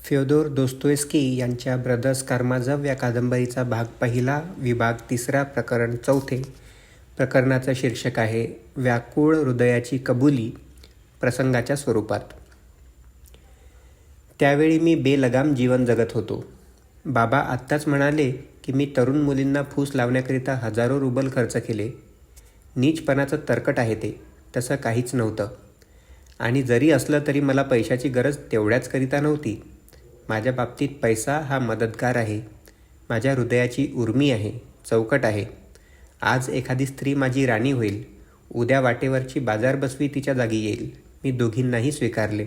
Fyodor दोस्तोयस्की यांच्या brothers कारामाझोव या कादंबरीचा भाग पहिला, विभाग तिसरा, प्रकरण चौथे. प्रकरणाचं शीर्षक आहे व्याकुळ हृदयाची कबुली, प्रसंगाच्या स्वरूपात. त्यावेळी मी बेलगाम जीवन जगत होतो. बाबा आत्ताच म्हणाले की मी तरुण मुलींना फूस लावण्याकरिता हजारो रुबल खर्च केले. नीचपणाचं तरकट आहे ते. तसं काहीच नव्हतं. आणि जरी असलं तरी मला पैशाची गरज तेवढ्याच करिता नव्हती. माझ्या बाबतीत पैसा हा मदतगार आहे. माझ्या हृदयाची उर्मी आहे, चौकट आहे. आज एखादी स्त्री माझी राणी होईल, उद्या वाटेवरची बाजार बसवी तिच्या जागी येईल. मी दोघींनाही स्वीकारले.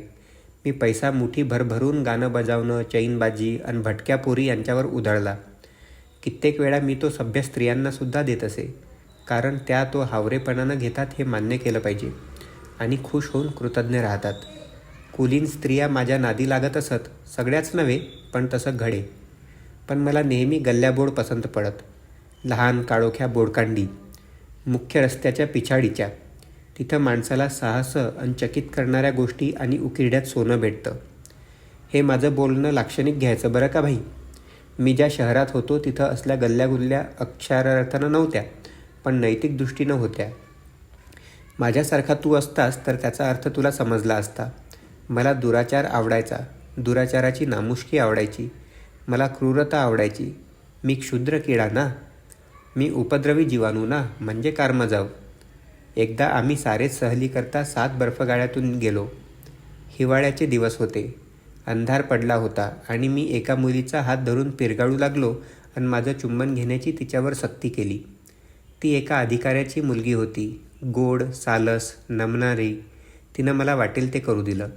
मी पैसा मुठी भरभरून गाणं बजावणं, चैनबाजी आणि भटक्या पोरी यांच्यावर उधळला. कित्येक वेळा मी तो सभ्य स्त्रियांनासुद्धा देत असे, कारण त्या तो हावरेपणानं घेतात हे मान्य केलं पाहिजे आणि खुश होऊन कृतज्ञ राहतात. कुलीन स्त्रिया माझ्या नादी लागत असत, सगळ्याच नव्हे, पण तसं घडे. पण मला नेहमी गल्ल्याबोड पसंत पडत. लहान काळोख्या बोडकांडी, मुख्य रस्त्याच्या पिछाडीच्या. तिथं माणसाला साहस आणि चकित करणाऱ्या गोष्टी आणि उकिरड्यात सोनं भेटतं. हे माझं बोलणं लाक्षणिक घ्यायचं बरं का भाई. मी ज्या शहरात होतो तिथं असल्या गल्ल्यागुल्ल्या अक्षरार्थानं नव्हत्या, पण नैतिक दृष्टीनं होत्या. माझ्यासारखा तू असतास तर त्याचा अर्थ तुला समजला असता. मला दुराचार आवडायचा, दुराचाराची नामुष्की आवडायची. मला क्रूरता आवडायची. मी क्षुद्र किडा ना, मी उपद्रवी जीवाणू ना, म्हणजे कारामाझोव. एकदा आम्ही सारेच सहलीकरता 7 बर्फगाड्यातून गेलो. हिवाळ्याचे दिवस होते. अंधार पडला होता आणि मी एका मुलीचा हात धरून पिरगाळू लागलो आणि माझं चुंबन घेण्याची तिच्यावर सक्ती केली. ती एका अधिकाऱ्याची मुलगी होती. गोड, सालस, नमणारी. तिनं मला वाटेल ते करू दिलं.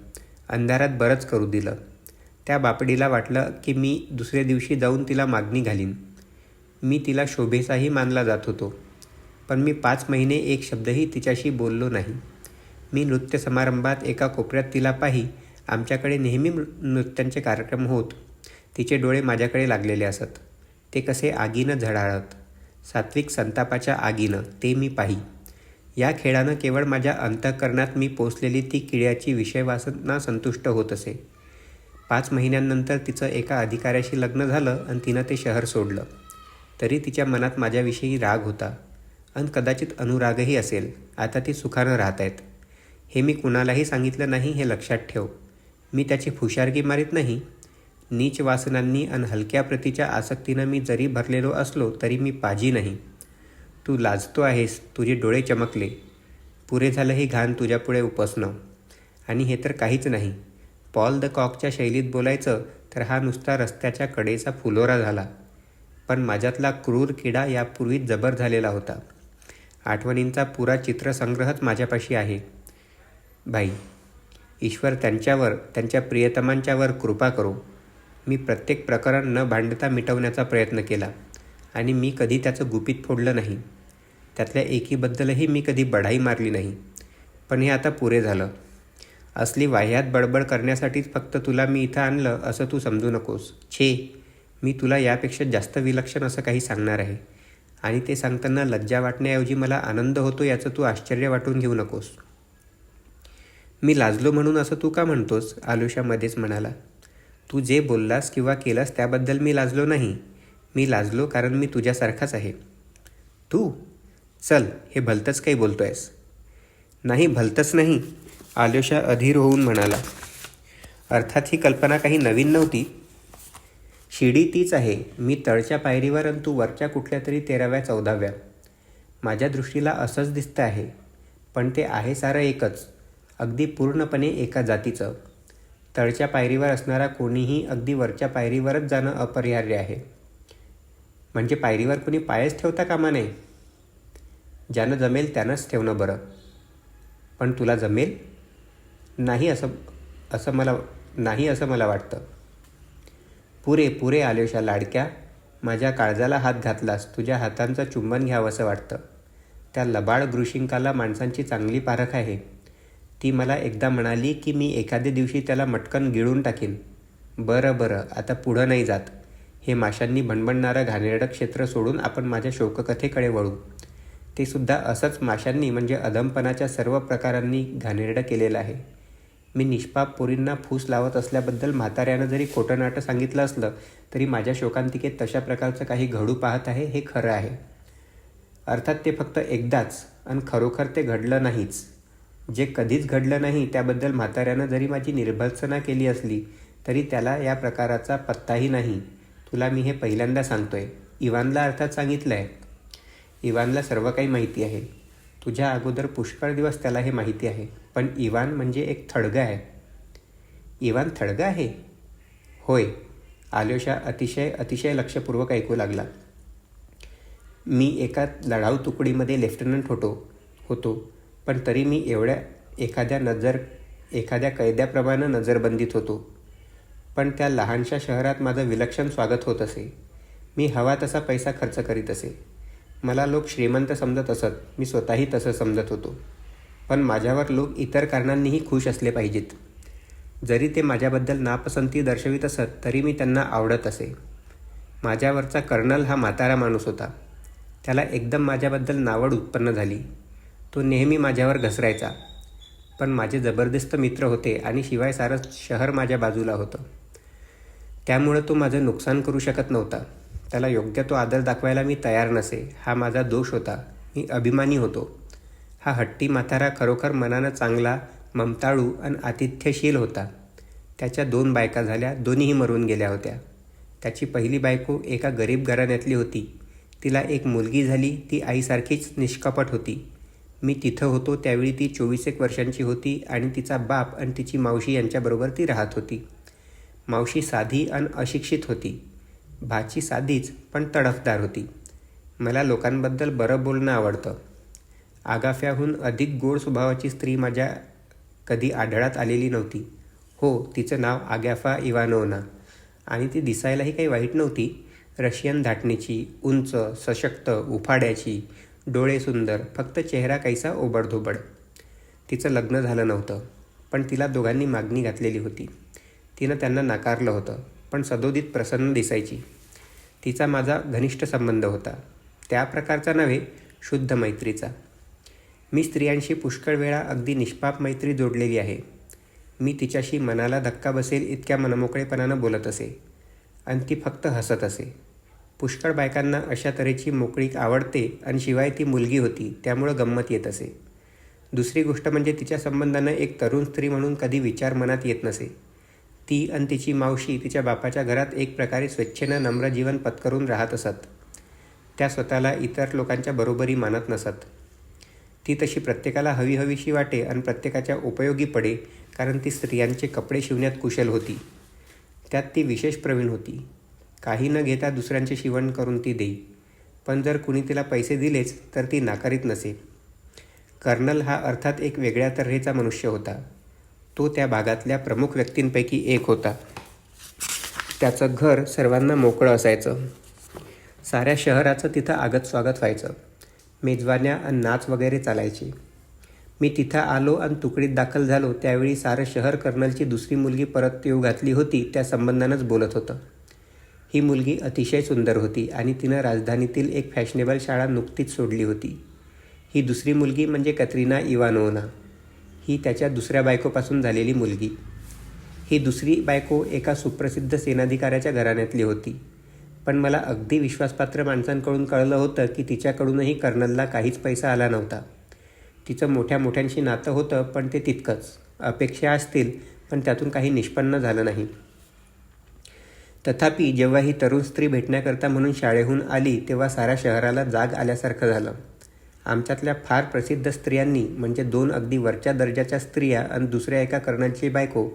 अंधारात बरंच करू दिलं. त्या बापडीला वाटलं की मी दुसऱ्या दिवशी जाऊन तिला मागणी घालीन. मी तिला शोभेचाही मानला जात होतो. पण मी 5 महिने एक शब्दही तिच्याशी बोललो नाही. मी नृत्य समारंभात एका कोपऱ्यात तिला पाही. आमच्याकडे नेहमी नृत्यांचे कार्यक्रम होत. तिचे डोळे माझ्याकडे लागलेले असत. ते कसे आगीनं झळाळत, सात्विक संतापाच्या आगीनं, ते मी पाही. या खेळानं केवळ माझ्या अंतःकरणात मी पोचलेली ती किड्याची विषयवासना संतुष्ट होत असे. 5 महिन्यांनंतर तिचं एका अधिकाऱ्याशी लग्न झालं आणि तिनं ते शहर सोडलं. तरी तिच्या मनात माझ्याविषयी राग होता आणि कदाचित अनुरागही असेल. आता ती सुखानं राहत आहेत. हे मी कुणालाही सांगितलं नाही, हे लक्षात ठेव. मी त्याची फुशारगी मारीत नाही. नीच वासनांनी आणि हलक्या प्रतीच्या आसक्तीनं मी जरी भरलेलो असलो तरी मी पाजी नाही. तू लाजतो आहेस, तुझे डोळे चमकले. पुरे झालं ही घाण तुझ्यापुढे उपसणं. आणि हे तर काहीच नाही. पॉल द कॉकच्या शैलीत बोलायचं तर हा नुसता रस्त्याच्या कडेचा फुलोरा झाला. पण माझ्यातला क्रूर किडा यापूर्वीच जबर झालेला होता. आठवणींचा पुरा चित्रसंग्रहच माझ्यापाशी आहे. भाई, ईश्वर त्यांच्यावर, त्यांच्या प्रियतमांच्यावर कृपा करो. मी प्रत्येक प्रकरण न भांडता मिटवण्याचा प्रयत्न केला आणि मी कधी त्याचं गुपित फोडलं नाही. त्यातल्या एकीबद्दलही मी कधी बढाई मारली नाही. पण हे आता पुरे झालं. असली वाह्यात बडबड करण्यासाठीच फक्त तुला मी इथं आणलं असं तू समजू नकोस. छे, मी तुला यापेक्षा जास्त विलक्षण असं काही सांगणार आहे. आणि ते सांगताना लज्जा वाटण्याऐवजी मला आनंद होतो याचं तू आश्चर्य वाटून घेऊ नकोस. मी लाजलो म्हणून असं तू का म्हणतोस? आलुषा मध्येच म्हणाला. तू जे बोललास किंवा केलास त्याबद्दल मी लाजलो नाही. मी लाजलो कारण मी तुझ्यासारखाच आहे. तू? चल, हे भलतंच काही बोलतो आहेस. नाही, भलतंच नाही, आलुषा अधीर होऊन म्हणाला. अर्थात ही कल्पना काही नवीन नव्हती. शिडी तीच आहे. मी तळच्या पायरीवर आणि तू वरच्या कुठल्या तरी 13व्या 14व्या. माझ्या दृष्टीला असंच दिसतं आहे. पण ते आहे सारं एकच, अगदी पूर्णपणे एका जातीचं. तळच्या पायरीवर असणारा कोणीही अगदी वरच्या पायरीवरच जाणं अपरिहार्य आहे. म्हणजे पायरीवर कोणी पायच ठेवता कामा नये. ज्यानं जमेल त्यानंच ठेवणं बरं. पण तुला जमेल नाही असं मला वाटतं. पुरे पुरे आलुषा लाडक्या, माझ्या काळजाला हात घातलास. तुझ्या हातांचं चुंबन घ्यावं असं वाटतं. त्या लबाड गृशिंकाला माणसांची चांगली पारख आहे. ती मला एकदा म्हणाली की मी एखाद्या दिवशी त्याला मटकन गिळून टाकीन. बरं, आता पुढं नाही जात. हे माशांनी भणभणणारं घाणेरडं क्षेत्र सोडून आपण माझ्या शोककथेकडे वळू. ते सुद्धा असंच माशांनी, म्हणजे अधमपणाच्या सर्व प्रकारांनी घाणेरडं केलेलं आहे. मी निष्पाप पोरींना फूस लावत असल्याबद्दल म्हाताऱ्यानं जरी खोटं नाटं सांगितलं असलं तरी माझ्या शोकांतिकेत तशा प्रकारचं काही घडू पाहत आहे हे खरं आहे. अर्थात ते फक्त एकदाच आणि खरोखर ते घडलं नाहीच. जे कधीच घडलं नाही त्याबद्दल म्हाताऱ्यानं जरी माझी निर्भर्त्सना केली असली तरी त्याला या प्रकाराचा पत्ताही नाही. तुला मी हे पहिल्यांदा सांगतोय. इवानला अर्थात सांगितलं आहे. इवानला सर्व काही माहिती आहे. तुझ्या अगोदर पुष्कळ दिवस त्याला हे माहिती आहे. पण इवान म्हणजे एक थडगा आहे. इवान थडगा आहे? होय. आल्योशा अतिशय लक्षपूर्वक ऐकू लागला. मी एका लढाऊ तुकडीमध्ये लेफ्टनंट होतो पण तरी मी एखाद्या कैद्याप्रमाणे नजरबंदीत होतो. पण त्या लहानशा शहरात माझं विलक्षण स्वागत होत असे. मी हवा तसा पैसा खर्च करीत असे. मला लोक श्रीमंत समजत असत. मी स्वतःही तसं समजत होतो. पण माझ्यावर लोक इतर कारणांनीही खुश असले पाहिजेत. जरी ते माझ्याबद्दल नापसंती दर्शवित असत तरी मी त्यांना आवडत असे. माझ्यावरचा कर्नल हा म्हातारा माणूस होता. त्याला एकदम माझ्याबद्दल नावड उत्पन्न झाली. तो नेहमी माझ्यावर घसरायचा. पण माझे जबरदस्त मित्र होते आणि शिवाय सारं शहर माझ्या बाजूला होतं. त्यामुळं तो माझं नुकसान करू शकत नव्हता. त्याला योग्य तो आदर दाखवायला मी तयार नसे. हा माझा दोष होता. मी अभिमानी होतो. हा हट्टी म्हातारा खरोखर मनानं चांगला, ममताळू आणि आतिथ्यशील होता. त्याच्या 2 बायका झाल्या. दोन्हीही मरून गेल्या होत्या. त्याची पहिली बायको एका गरीब घराण्यातली होती. तिला एक मुलगी झाली. ती आईसारखीच निष्कपट होती. मी तिथं होतो त्यावेळी ती 24 वर्षांची होती आणि तिचा बाप आणि तिची मावशी यांच्याबरोबर ती राहत होती. मावशी साधी आणि अशिक्षित होती. भाची साधीच पण तडफदार होती. मला लोकांबद्दल बरं बोलणं आवडतं. आगाफ्याहून अधिक गोड स्वभावाची स्त्री माझ्या कधी आढळात आलेली नव्हती. हो, तिचं नाव आग्याफा इवानोव्ना आणि ती दिसायलाही काही वाईट नव्हती. रशियन धाटणीची, उंच, सशक्त, उफाड्याची, डोळे सुंदर, फक्त चेहरा कैसा ओबडधोबड. तिचं लग्न झालं नव्हतं पण तिला दोघांनी मागणी घातलेली होती. तिनं त्यांना नाकारलं होतं पण सदोदित प्रसन्न दिसायची. तिचा माझा घनिष्ठ संबंध होता. त्या प्रकारचा नव्हे, शुद्ध मैत्रीचा. मी स्त्रियांशी पुष्कळ वेळा अगदी निष्पाप मैत्री जोडलेली आहे. मी तिच्याशी मनाला धक्का बसेल इतक्या मनमोकळेपणानं बोलत असे आणि ती फक्त हसत असे. पुष्कळ बायकांना अशा तऱ्हेची मोकळीक आवडते आणि शिवाय ती मुलगी होती त्यामुळं गंमत येत असे. दुसरी गोष्ट म्हणजे तिच्या संबंधानं एक तरुण स्त्री म्हणून कधी विचार मनात येत नसे. ती आणि तिची मावशी तिच्या बापाच्या घरात एक प्रकारे स्वेच्छेनं नम्र जीवन पत्करून राहत असत. त्या स्वतःला इतर लोकांच्या बरोबरी मानत नसत. ती तशी प्रत्येकाला हवीशी वाटे आणि प्रत्येकाच्या उपयोगी पडे कारण ती स्त्रियांचे कपडे शिवण्यात कुशल होती. त्यात ती विशेष प्रवीण होती. काही न घेता दुसऱ्यांचे शिवण करून ती देई. पण जर कुणी तिला पैसे दिलेच तर ती नाकारीत नसे. कर्नल हा अर्थात एक वेगळ्या तऱ्हेचा मनुष्य होता. तो त्या भागातल्या प्रमुख व्यक्तींपैकी एक होता. त्याचं घर सर्वांना मोकळं असायचं. साऱ्या शहराचं तिथं आगत स्वागत व्हायचं. मेजवान्या आणि नाच वगैरे चालायचे. मी तिथं आलो आणि तुकडीत दाखल झालो त्यावेळी सारं शहर कर्नलची दुसरी मुलगी परत येऊ घातली होती त्या संबंधानंच बोलत होतं. ही मुलगी अतिशय सुंदर होती आणि तिनं राजधानीतील एक फॅशनेबल शाळा नुकतीच सोडली होती. ही दुसरी मुलगी म्हणजे कतरिना इवानोव्ना. ही त्याच्या दुसऱ्या बायकोपासून झालेली मुलगी. ही दुसरी बायको एका सुप्रसिद्ध सेनाधिकाऱ्याच्या घराण्यातली होती. पण मला अगदी विश्वासपात्र माणसांकडून कळलं होतं की तिच्याकडूनही कर्नलला काहीच पैसा आला नव्हता. तिचं मोठ्यांशी नातं होतं पण ते तितकंच. अपेक्षा असतील पण त्यातून काही निष्पन्न झालं नाही. तथापि जेव्हा ही तरुण स्त्री भेटण्याकरता म्हणून शाळेहून आली तेव्हा साऱ्या शहराला जाग आल्यासारखं झालं. आमच्यातल्या फार प्रसिद्ध स्त्रियांनी म्हणजे 2 अगदी वरच्या दर्जाच्या स्त्रिया आणि दुसऱ्या एका कर्नलची बायको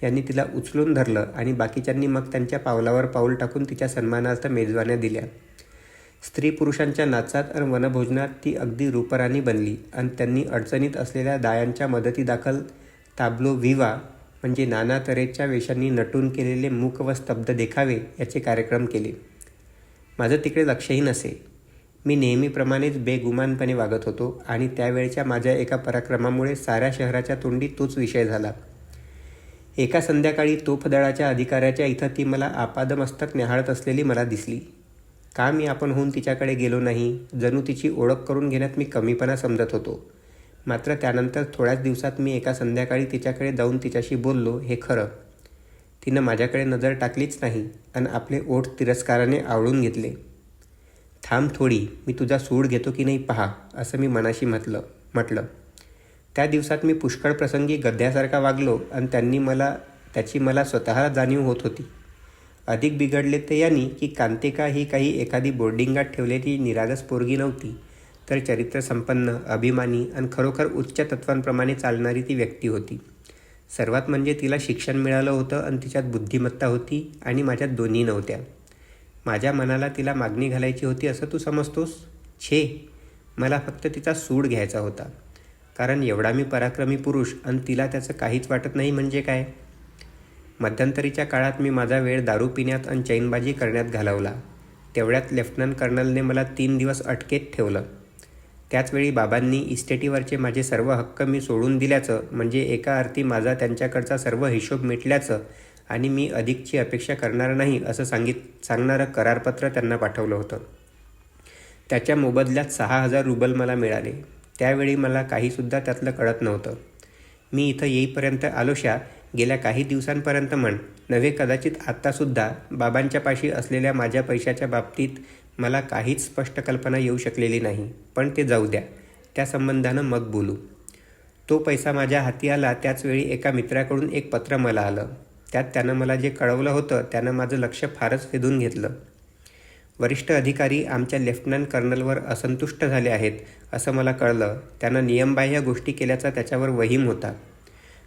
यांनी तिला उचलून धरलं आणि बाकीच्यांनी मग त्यांच्या पावलावर पाऊल टाकून तिच्या सन्मानार्थ मेजवान्या दिल्या. स्त्री पुरुषांच्या नाचात आणि वनभोजनात ती अगदी रूपराणी बनली आणि त्यांनी अडचणीत असलेल्या दायांच्या मदतीदाखल ताब्लो व्हिवा म्हणजे नाना तऱ्हेच्या वेशांनी नटून केलेले मूक व स्तब्ध देखावे याचे कार्यक्रम केले. माझं तिकडे लक्षही नसे. मी नेहमीप्रमाणेच बेगुमानपणे वागत होतो आणि त्यावेळच्या माझ्या एका पराक्रमामुळे साऱ्या शहराच्या तोंडी तोच विषय झाला. एका संध्याकाळी तोफदळाच्या अधिकाऱ्याच्या इथं ती मला आपादमस्तक न्याहाळत असलेली मला दिसली. का मी आपण होऊन तिच्याकडे गेलो नाही? जणू तिची ओळख करून घेण्यात मी कमीपणा समजत होतो. मात्र त्यानंतर थोड्याच दिवसात मी एका संध्याकाळी तिच्याकडे जाऊन तिच्याशी बोललो हे खरं. तिनं माझ्याकडे नजर टाकलीच नाही आणि आपले ओठ तिरस्काराने आवळून घेतले. थांब थोडी, मी तुझा सूड घेतो की नाही पहा, असं मी मनाशी म्हटलं. त्या दिवसात मी पुष्कळ प्रसंगी गध्यासारखा वागलो आणि त्याची मला स्वतःला जाणीव होत होती. अधिक बिघडले ते यांनी की कांतिका ही काही एखादी बोर्डिंगात ठेवलेली निरागस पोरगी नव्हती, तर चरित्रसंपन्न, अभिमानी आणि खरोखर उच्च तत्वांप्रमाणे चालणारी ती व्यक्ती होती. सर्वात म्हणजे तिला शिक्षण मिळालं होतं आणि तिच्यात बुद्धिमत्ता होती आणि माझ्यात दोन्ही नव्हत्या. माझ्या मनाला तिला मागणी घालायची होती असं तू समजतोस? छे, मला फक्त तिचा सूड घ्यायचा होता. कारण एवढा मी पराक्रमी पुरुष आणि तिला त्याचं काहीच वाटत नाही म्हणजे काय? मध्यंतरीच्या काळात मी माझा वेळ दारू पिण्यात आणि चैनबाजी करण्यात घालवला. तेवढ्यात लेफ्टनंट कर्नलने मला 3 दिवस अटकेत ठेवलं. त्याचवेळी बाबांनी इस्टेटीवरचे माझे सर्व हक्क मी सोडून दिल्याचं, म्हणजे एका अर्थी माझा त्यांच्याकडचा सर्व हिशोब मिटल्याचं आणि मी अधिकची अपेक्षा करणार नाही असं सांगणारं करारपत्र त्यांना पाठवलं होतं. त्याच्या मोबदल्यात 6,000 रुबल मला मिळाले. त्यावेळी मला काहीसुद्धा त्यातलं कळत नव्हतं. मी इथं येईपर्यंत आलोशा गेल्या काही दिवसांपर्यंत नव्हे कदाचित आत्तासुद्धा बाबांच्या पाशी असलेल्या माझ्या पैशाच्या बाबतीत मला काहीच स्पष्ट कल्पना येऊ शकलेली नाही. पण ते जाऊ द्या, त्या संबंधानं मग बोलू. तो पैसा माझ्या हाती आला त्याचवेळी एका मित्राकडून एक पत्र मला आलं. त्यात त्यानं मला जे कळवलं होतं त्यानं माझं लक्ष फारच वेधून घेतलं. वरिष्ठ अधिकारी आमच्या लेफ्टनंट कर्नलवर असंतुष्ट झाले आहेत असं मला कळलं. त्यानं नियमबाह्य गोष्टी केल्याचा त्याच्यावर वहीम होता.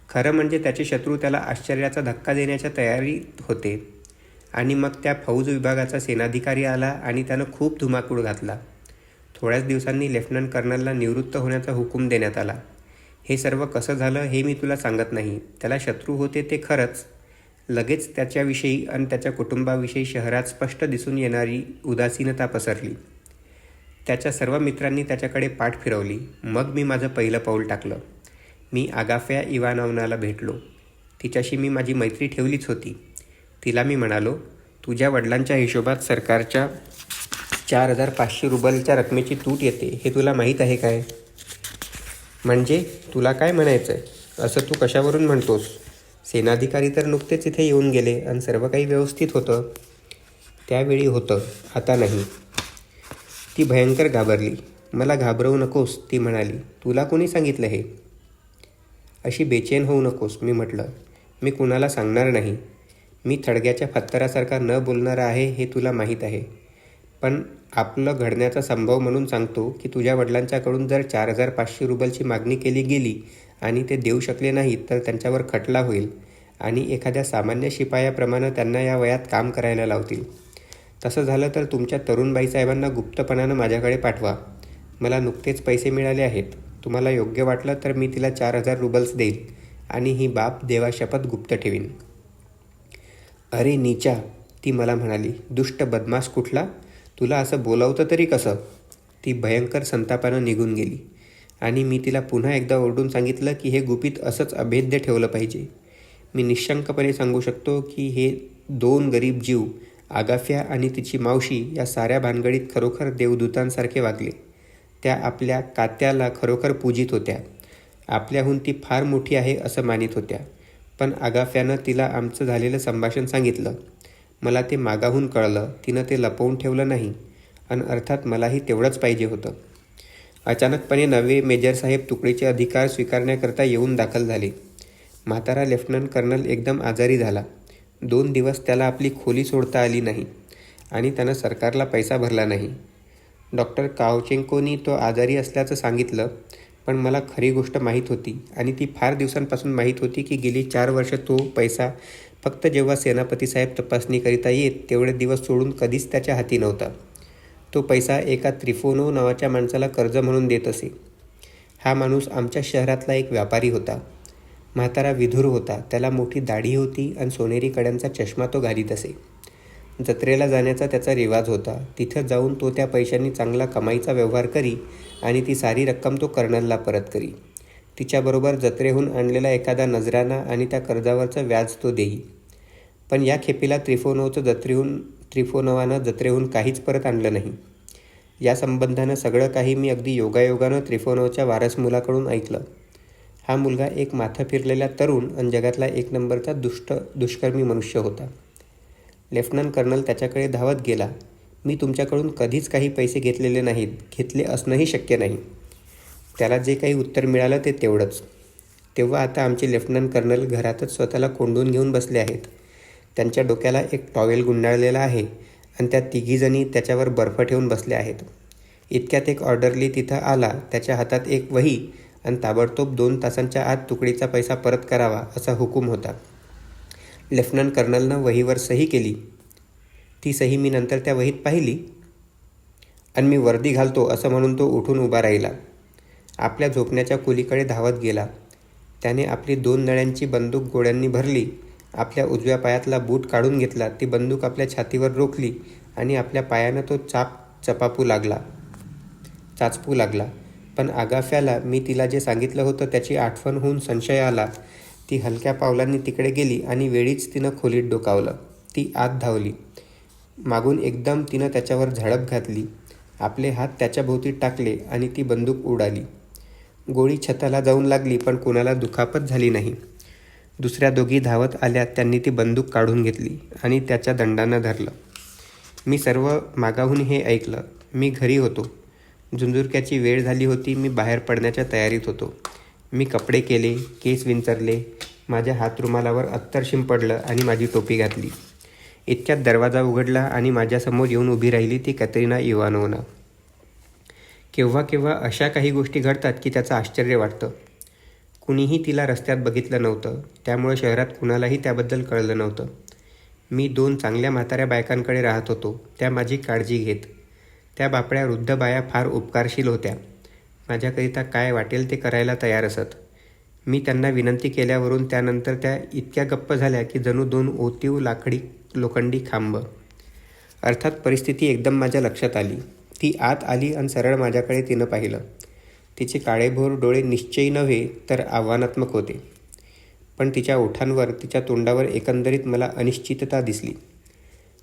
खरं म्हणजे त्याचे शत्रू त्याला आश्चर्याचा धक्का देण्याच्या तयारीत होते. आणि मग त्या फौज विभागाचा सेनाधिकारी आला आणि त्यानं खूप धुमाकूळ घातला. थोड्याच दिवसांनी लेफ्टनंट कर्नलला निवृत्त होण्याचा हुकूम देण्यात आला. हे सर्व कसं झालं हे मी तुला सांगत नाही. त्याला शत्रू होते ते खरंच. लगेच त्याच्याविषयी आणि त्याच्या कुटुंबाविषयी शहरात स्पष्ट दिसून येणारी उदासीनता पसरली. त्याच्या सर्व मित्रांनी त्याच्याकडे पाठ फिरवली. मग मी माझं पहिलं पाऊल टाकलं. मी आगाफ्या इवानोव्नाला भेटलो. तिच्याशी मी माझी मैत्री ठेवलीच होती. तिला मी म्हणालो, तुझ्या वडिलांच्या हिशोबात सरकारच्या 4,500 रुबलच्या रकमेची तूट येते हे तुला माहीत आहे काय? म्हणजे तुला काय म्हणायचं आहे? असं तू कशावरून म्हणतोस? सेनाधिकारी तर नुकतेच इथे येऊन गेले आणि सर्व काही व्यवस्थित होतं. त्यावेळी होतं, आता नाही. ती भयंकर घाबरली. मला घाबरवू नकोस, ती म्हणाली. तुला कोणी सांगितलं हे? अशी बेचैन होऊ नकोस, मी म्हटलं. मी कुणाला सांगणार नाही. मी थडग्याच्या फत्तरासारखा न बोलणारा आहे हे तुला माहीत आहे. पण आपलं घडण्याचा संभव म्हणून सांगतो की तुझ्या वडिलांच्याकडून जर 4,500 रुबलची मागणी केली गेली आणि ते देऊ शकले नाहीत तर त्यांच्यावर खटला होईल आणि एखाद्या सामान्य शिपायाप्रमाणे त्यांना या वयात काम करायला लावतील. तसं झालं तर तुमच्या तरुण बाईसाहेबांना गुप्तपणानं माझ्याकडे पाठवा. मला नुकतेच पैसे मिळाले आहेत. तुम्हाला योग्य वाटलं तर मी तिला 4,000 रुबल्स देईल आणि ही बाब देवाशपथ गुप्त ठेवीन. अरे नीचा, ती मला म्हणाली. दुष्ट बदमाश कुठला, तुला असं बोलावतं तरी कसं? ती भयंकर संतापानं निघून गेली आणि मी तिला पुन्हा एकदा ओरडून सांगितलं की हे गुपित असंच अभेद्य ठेवलं पाहिजे. मी निःशंकपणे सांगू शकतो की हे 2 गरीब जीव, आगाफ्या आणि तिची मावशी, या साऱ्या भानगडीत खरोखर देवदूतांसारखे वागले. त्या आपल्या कात्याला खरोखर पूजित होत्या. आपल्याहून ती फार मोठी आहे असं मानित होत्या. पण आगाफ्यानं तिला आमचं झालेलं संभाषण सांगितलं. मला ते मागाहून कळलं. तिनं ते लपवून ठेवलं नाही आणि अर्थात मलाही तेवढंच पाहिजे होतं. अचानकपणे नवे मेजरसाहेब तुकडीचे अधिकार स्वीकारण्याकरता येऊन दाखल झाले. म्हातारा लेफ्टनंट कर्नल एकदम आजारी झाला. 2 दिवस त्याला आपली खोली सोडता आली नाही आणि त्यानं सरकारला पैसा भरला नाही. डॉक्टर कावचेंकोनी तो आजारी असल्याचं सांगितलं. पण मला खरी गोष्ट माहीत होती आणि ती फार दिवसांपासून माहीत होती की गेली 4 वर्ष तो पैसा फक्त जेव्हा सेनापतीसाहेब तपासणीकरिता येत तेवढे दिवस सोडून कधीच त्याच्या हाती नव्हता. तो पैसा एका त्रिफोनोव नावाच्या माणसाला कर्ज म्हणून देत असे. हा माणूस आमच्या शहरातला एक व्यापारी होता. म्हातारा विधूर होता. त्याला मोठी दाढी होती आणि सोनेरी कड्यांचा चष्मा तो घालीत असे. जत्रेला जाण्याचा त्याचा रिवाज होता. तिथं जाऊन तो त्या पैशांनी चांगला कमाईचा व्यवहार करी आणि ती सारी रक्कम तो कर्नलला परत करी. तिच्याबरोबर जत्रेहून आणलेला एखादा नजराणा आणि त्या कर्जावरचं व्याज तो देई. पण या खेपेला त्रिफोनोवानं जत्रेहून काहीच परत आणलं नाही. या संबंधानं सगळं काही मी अगदी योगायोगानं त्रिफोनोच्या वारस मुलाकडून ऐकलं. हा मुलगा एक माथं फिरलेला तरुण आणि जगातला एक नंबरचा दुष्कर्मी मनुष्य होता. लेफ्टनंट कर्नल त्याच्याकडे धावत गेला. मी तुमच्याकडून कधीच काही पैसे घेतलेले नाहीत, घेतले असणंही शक्य नाही. त्याला जे काही उत्तर मिळालं ते तेवढंच. तेव्हा आता आमचे लेफ्टनंट कर्नल घरातच स्वतःला कोंडून घेऊन बसले आहेत. त्यांच्या डोक्याला एक टॉवेल गुंडाळलेला आहे आणि त्या तिघीजणी त्याच्यावर बर्फ ठेवून बसल्या आहेत. इतक्यात एक ऑर्डरली तिथं आला. त्याच्या हातात एक वही आणि ताबडतोब 2 तासांच्या आत तुकडीचा पैसा परत करावा असा हुकूम होता. लेफ्टनंट कर्नलनं वहीवर सही केली. ती सही मी नंतर त्या वहीत पाहिली आणि मी वर्दी घालतो असं म्हणून तो उठून उभा राहिला. आपल्या झोपण्याच्या खोलीकडे धावत गेला. त्याने आपली 2 नळ्यांची बंदूक गोळ्यांनी भरली. आपल्या उजव्या पायातला बूट काढून घेतला. ती बंदूक आपल्या छातीवर रोखली आणि आपल्या पायानं तो चाचपू लागला. पण आगाफ्याला मी तिला जे सांगितलं होतं त्याची आठवण होऊन संशय आला. ती हलक्या पावलांनी तिकडे गेली आणि वेळीच तिनं खोलीत डोकावलं. ती आत धावली. मागून एकदम तिनं त्याच्यावर झडप घातली. आपले हात त्याच्याभोवती टाकले आणि ती बंदूक उडाली. गोळी छताला जाऊन लागली पण कुणाला दुखापत झाली नाही. दुसऱ्या दोघी धावत आल्या. त्यांनी ती बंदूक काढून घेतली आणि त्याच्या दंडानं धरलं. मी सर्व मागाहून हे ऐकलं. मी घरी होतो. झुंजुरक्याची वेळ झाली होती. मी बाहेर पडण्याच्या तयारीत होतो. मी कपडे केले, केस विंचरले, माझ्या हातरुमालावर अत्तर शिंपडलं आणि माझी टोपी घातली. इतक्यात दरवाजा उघडला आणि माझ्यासमोर येऊन उभी राहिली ती कतरिना इवानोव्ना. केव्हा केव्हा अशा काही गोष्टी घडतात की त्याचं आश्चर्य वाटतं. कुणीही तिला रस्त्यात बघितलं नव्हतं, त्यामुळे शहरात कुणालाही त्याबद्दल कळलं नव्हतं. मी 2 चांगल्या म्हाताऱ्या बायकांकडे राहत होतो. त्या माझी काळजी घेत. त्या बापड्या वृद्ध बाया फार उपकारशील होत्या. माझ्याकरिता काय वाटेल ते करायला तयार असत. मी त्यांना विनंती केल्यावरून त्यानंतर त्या इतक्या गप्प झाल्या की जणू 2 ओतीव लोखंडी खांब. अर्थात परिस्थिती एकदम माझ्या लक्षात आली. ती आत आली आणि सरळ माझ्याकडे तिनं पाहिलं. तिचे काळेभोर डोळे निश्चयी नव्हे तर आव्हानात्मक होते. पण तिच्या ओठांवर, तिच्या तोंडावर एकंदरीत मला अनिश्चितता दिसली.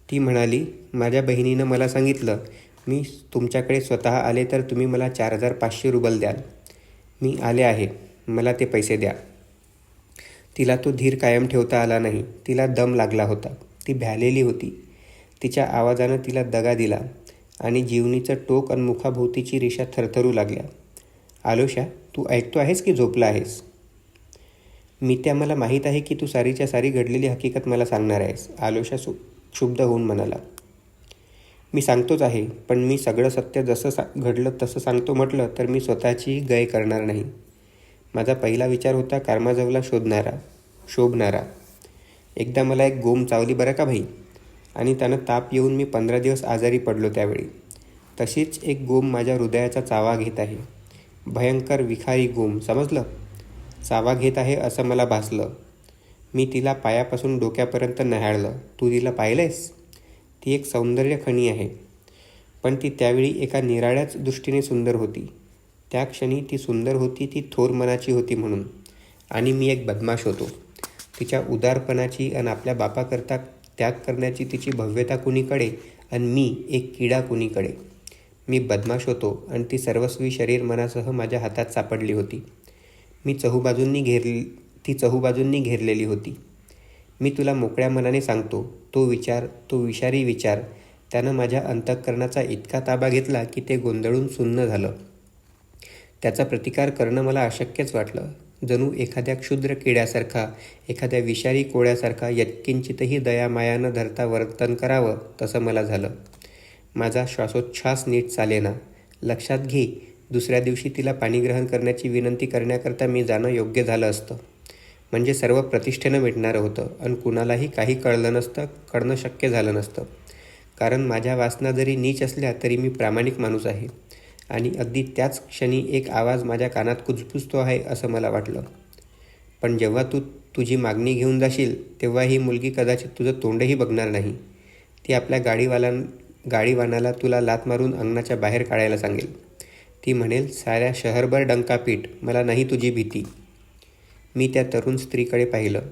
ती म्हणाली, माझ्या बहिणीनं मला सांगितलं, मी तुमच्याकडे स्वतः आले तर तुम्ही मला 4500 रुबल द्याल. मी आले आहे. मला ते पैसे द्या. तिला तो धीर कायम ठेवता आला नाही. तिला दम लागला होता. ती भ्यालेली होती. तिच्या आवाजानं तिला दगा दिला आणि जीवनीचं टोक आणि मुखाभोवतीची रेषा थरथरू लागल्या. आलोशा, तू ऐकतो आहेस की झोपला आहेस? मला माहीत आहे की तू सारीच्या सारी घडलेली हकीकत मला सांगणार आहेस, आलोशा क्षुब्ध होऊन म्हणाला. मी सांगतोच आहे, पण मी सगळं सत्य जसं घडलं तसं सांगतो म्हटलं तर मी स्वतःची गय करणार नाही. माझा पहिला विचार होता कामाजवला शोभणारा. एकदा मला एक गोम चावली बरं का भाई, आणि त्यानं ताप येऊन मी 15 दिवस आजारी पडलो. त्यावेळी तशीच एक गोम माझ्या हृदयाचा चावा घेत आहे. भयंकर विखारी गोम, समजलं? चावा घेत आहे असं मला भासलं. मी तिला पायापासून डोक्यापर्यंत न्याहाळलं. तू तिला पाहिलंयस? ती एक सौंदर्य खणी आहे. पण ती त्यावेळी एका निराळ्याच दृष्टीने सुंदर होती. त्या क्षणी ती सुंदर होती, ती थोर मनाची होती म्हणून. आणि मी एक बदमाश होतो. तिच्या उदारपणाची आणि आपल्या बापाकरता त्याग करण्याची तिची भव्यता कुणीकडे आणि मी एक किडा कुणीकडे. मी बदमाश होतो आणि ती सर्वस्वी शरीर मनासह माझ्या हातात सापडली होती. ती चहूबाजूंनी घेरलेली होती. मी तुला मोकळ्या मनाने सांगतो, तो विषारी विचार त्यानं माझ्या अंतःकरणाचा इतका ताबा घेतला की ते गोंधळून सुन्न झालं. त्याचा प्रतिकार करणं मला अशक्यच वाटलं. जणू एखाद्या क्षुद्र किड्यासारखा, एखाद्या विषारी कोळ्यासारखा यत्किंचितही दयामाया न धरता वर्तन करावं तसं मला झालं. माझा श्वासोच्छ्वास नीट चालेना. लक्षात घे, दुसऱ्या दिवशी तिला पाणीग्रहण करण्याची विनंती करण्याकरता मी जाणं योग्य झालं असतं. म्हणजे सर्व प्रतिष्ठेनं मिटणारं होतं आणि कुणालाही काही कळणं शक्य झालं नसतं. कारण माझ्या वासना जरी नीच असल्या तरी मी प्रामाणिक माणूस आहे आणि अगदी त्याच क्षणी एक आवाज माझ्या कानात कुजबुजतो आहे असं मला वाटलं. पण जेव्हा तू तुझी मागणी घेऊन जाशील तेव्हा ही मुलगी कदाचित तुझं तोंडही बघणार नाही. ती आपल्या गाडीवानाला तुला लाथ मारून अंगणाच्या बाहेर काढायला सांगेल. ती म्हणेल, साऱ्या शहरभर डंकापीठ, मला नाही तुझी भीती. मी त्या तरुण स्त्रीकडे पाहिलं.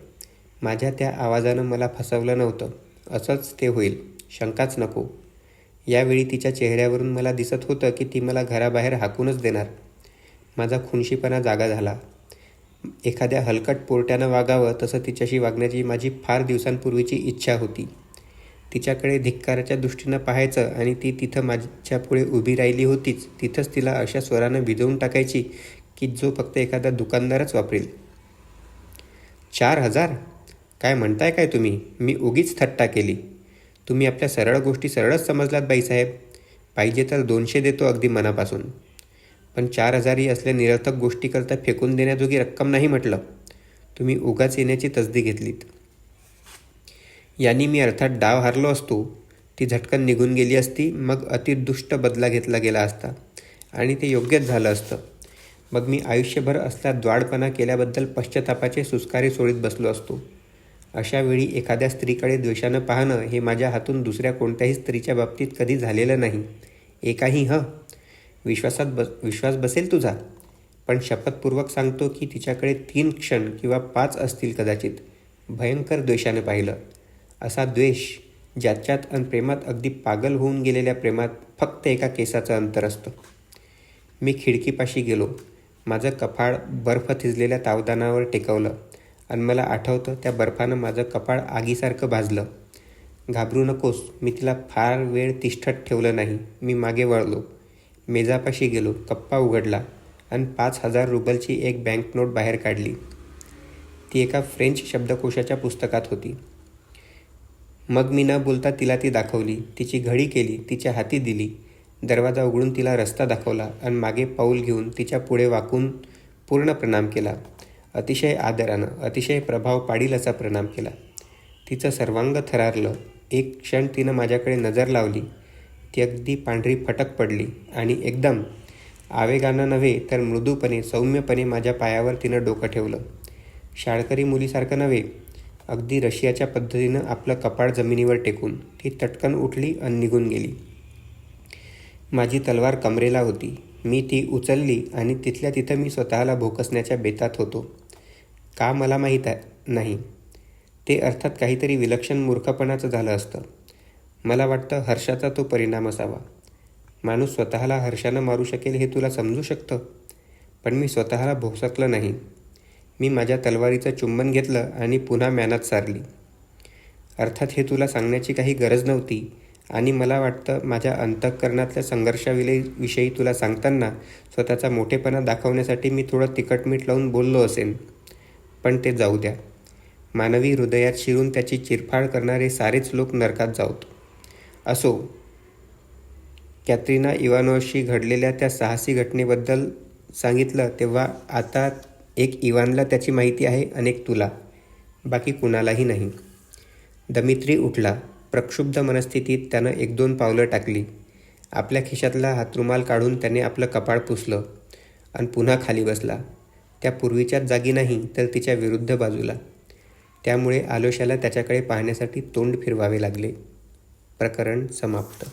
माझ्या त्या आवाजानं मला फसवलं नव्हतं. असंच ते होईल, शंकाच नको. यावेळी तिच्या चेहऱ्यावरून मला दिसत होतं की ती मला घराबाहेर हाकूनच देणार. माझा खुनशीपणा जागा झाला. एखाद्या हलकट पोरट्यानं वागावं तसं तिच्याशी वागण्याची माझी फार दिवसांपूर्वीची इच्छा होती. तिच्याकडे धिक्काराच्या दृष्टीनं पाहायचं आणि ती तिथं माझ्यापुढे उभी राहिली होतीच तिथंच तिला अशा स्वरानं भिजवून टाकायची की जो फक्त एखादा दुकानदारच वापरेल. 4,000? काय म्हणताय काय तुम्ही? मी उगीच थट्टा केली. तुम्ही आपल्या सरळ गोष्टी सरळच समजलात बाईसाहेब. पाहिजे तर 200 देतो अगदी मनापासून. पण 4,000 ही असल्या निरर्थक गोष्टीकरता फेकून देण्याजोगी रक्कम नाही म्हटलं. तुम्ही उगाच येण्याची तसदी घेतलीत. यांनी मी अर्थात डाव हारलो असतो. ती झटकन निघून गेली असती. मग अतिदुष्ट बदला घेतला गेला असता आणि ते योग्यच झालं असतं. मग मी आयुष्यभर असला द्वाडपणा केल्याबद्दल पश्चातापाचे सुस्कारे सोडीत बसलो असतो. अशा वेळी एखाद्या स्त्रीकडे द्वेषानं पाहणं हे माझ्या हातून दुसऱ्या कोणत्याही स्त्रीच्या बाबतीत कधी झालेलं नाही. एकाही विश्वास बसेल तुझा. पण शपथपूर्वक सांगतो की तिच्याकडे 3 क्षण किंवा 5 असतील कदाचित भयंकर द्वेषानं पाहिलं. असा द्वेष ज्याच्यात आणि प्रेमात अगदी पागल होऊन गेलेल्या प्रेमात फक्त एका केसाचं अंतर असतं. मी खिडकीपाशी गेलो. माझं कपाळ बर्फ थिजलेल्या तावदानावर टेकवलं आणि मला आठवतं त्या बर्फानं माझं कपाळ आगीसारखं भाजलं. घाबरू नकोस, मी तिला फार वेळ तिष्ठत ठेवलं नाही. मी मागे वळलो. मेजापाशी गेलो. कप्पा उघडला आणि 5,000 रुबलची एक बँकनोट बाहेर काढली. ती एका फ्रेंच शब्दकोशाच्या पुस्तकात होती. मग मी न बोलता तिला ती दाखवली. तिची घडी केली. तिच्या हाती दिली. दरवाजा उघडून तिला रस्ता दाखवला आणि मागे पाऊल घेऊन तिच्या पुढे वाकून पूर्ण प्रणाम केला. अतिशय आदरानं, अतिशय प्रभाव पाडील असा प्रणाम केला. तिचं सर्वांग थरारलं. एक क्षण तिनं माझ्याकडे नजर लावली. ती अगदी पांढरी फटक पडली आणि एकदम आवेगानं नव्हे तर मृदूपणे, सौम्यपणे माझ्या पायावर तिनं डोकं ठेवलं. शाळकरी मुलीसारखं नव्हे, अगदी रशियाच्या पद्धतीनं आपलं कपाळ जमिनीवर टेकून ती तटकन उठली आणि निघून गेली. माझी तलवार कमरेला होती. मी ती उचलली आणि तिथल्या तिथं मी स्वतःला भोकसण्याच्या बेतात होतो. का मला माहीत नाही. ते अर्थात काहीतरी विलक्षण मूर्खपणाचं झालं असतं. मला वाटतं हर्षाचा तो परिणाम असावा. माणूस स्वतःला हर्षानं मारू शकेल हे तुला समजू शकतं. पण मी स्वतःला भोसकलं नाही. मी माझ्या तलवारीचं चुंबन घेतलं आणि पुन्हा म्यानात सारली. अर्थात हे तुला सांगण्याची काही गरज नव्हती आणि मला वाटतं माझ्या अंतःकरणातल्या संघर्षाविषयी तुला सांगताना स्वतःचा मोठेपणा दाखवण्यासाठी मी थोडं तिखटमीठ लावून बोललो असेन. पण ते जाऊ द्या. मानवी हृदयात शिरून त्याची चिरफाड करणारे सारेच लोक नरकात जावत. असो, कॅत्रिना इवानोव्हाशी घडलेल्या त्या साहसी घटनेबद्दल सांगितलं तेव्हा आता एक इवानला त्याची माहिती आहे आणि एक तुला, बाकी कुणालाही नाही. दमित्री उठला. प्रक्षुब्ध मनस्थितीत त्यानं 1-2 पावलं टाकली. आपल्या खिशातला हातरुमाल काढून त्याने आपलं कपाळ पुसलं आणि पुन्हा खाली बसला. त्या पूर्वीच्याच जागी नाही तर तिच्या विरुद्ध बाजूला. त्यामुळे आलोशाला त्याच्याकडे पाहण्यासाठी तोंड फिरवावे लागले. प्रकरण समाप्त.